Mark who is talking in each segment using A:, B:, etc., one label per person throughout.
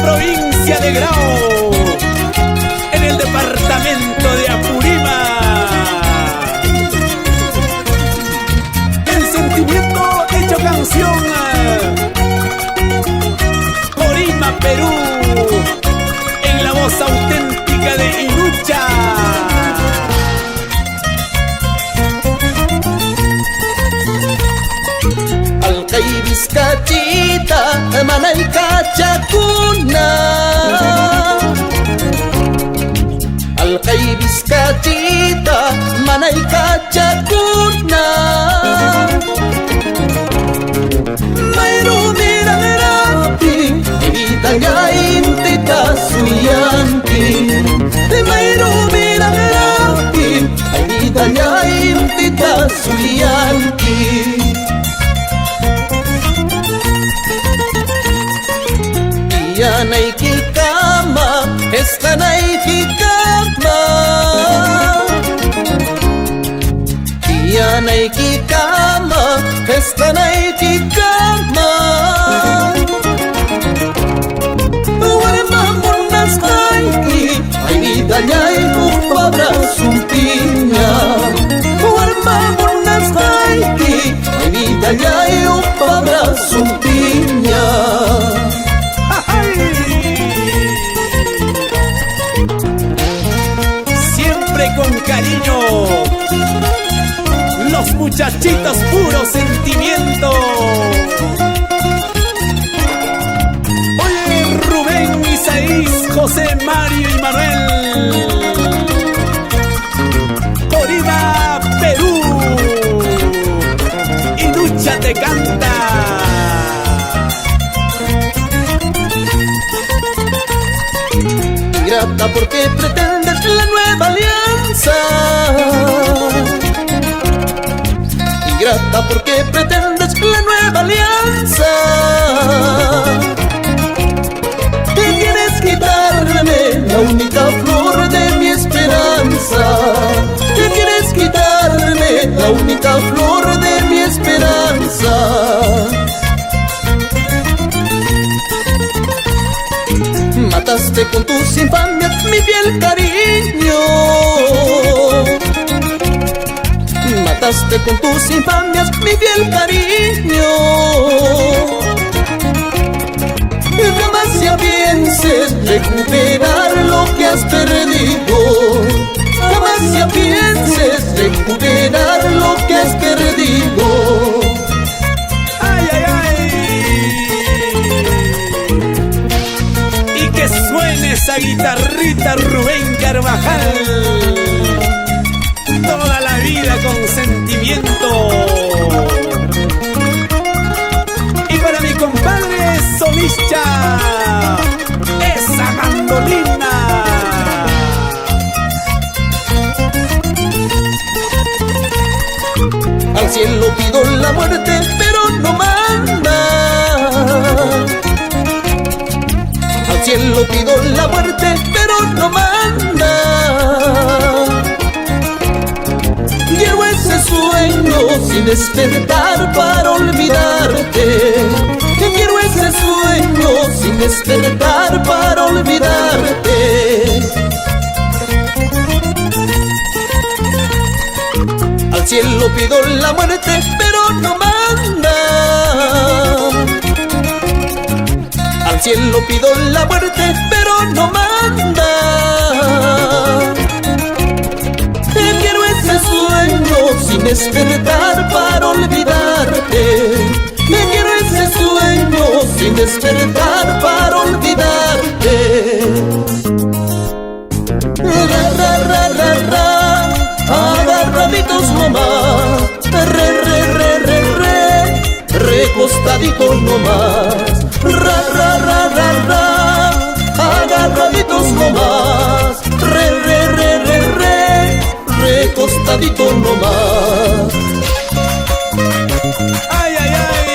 A: provincia de Grau, en el departamento de Apurímac. El sentimiento hecho canción, Apurímac, Perú, en la voz auténtica de Inucha.
B: Alcay Vizcachita, Manay Cachacuna. Alcay Vizcachita, Manay Cachacuna. Mayru mira merapi, evita ya intita suyanti. Mayru mira merapi, evita ya intita suyanti. Yanay kikama, estanay kikama. Yanay kikama, estanay kikama. Warma munas kaiki, ay vida ñay kupabra sumpiña. Warma munas kaiki, ay vida ñay kupabra sumpiña.
A: Con cariño, los muchachitos puro sentimiento. Oye, Rubén, Isaís, José, Mario y Manuel, Apurímac, Perú, Inucha te canta.
B: Ingrata, porque pretendes la nueva alianza. Ingrata, porque pretendes la nueva alianza. Que quieres quitarme la única flor de mi esperanza. Que quieres quitarme la única flor de mi esperanza. Mataste con tus infamias mi fiel cariño. Mataste con tus infamias mi fiel cariño. Jamás ya pienses recuperar lo que has perdido. Jamás ya pienses recuperar lo que has perdido.
A: Ay, ay, ay. Que suene esa guitarrita, Rubén Carvajal, toda la vida con sentimiento. Y para mi compadre solista, esa mandolina.
B: Al cielo pido la muerte, pero no manda. Al cielo pido la muerte, pero no manda. Quiero ese sueño sin despertar para olvidarte. Quiero ese sueño sin despertar para olvidarte. Al cielo pido la muerte, pero no manda. Al cielo pido la muerte, pero no manda. Quiero ese sueño sin despertar para olvidarte. Quiero ese sueño sin despertar para olvidarte. Ra, ra, ra, ra, ra. Agarraditos nomás. Re, re, re, re, re. Recostaditos nomás. Ra, ra, ra, ra, ra. Agarraditos nomás. Re, re, re, re, re. Recostaditos nomás.
A: Ay, ay, ay.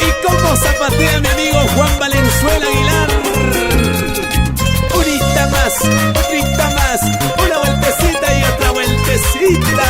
A: ¿Y cómo zapatea mi amigo Juan Valenzuela Aguilar? Unita más, una vueltecita y otra vueltecita.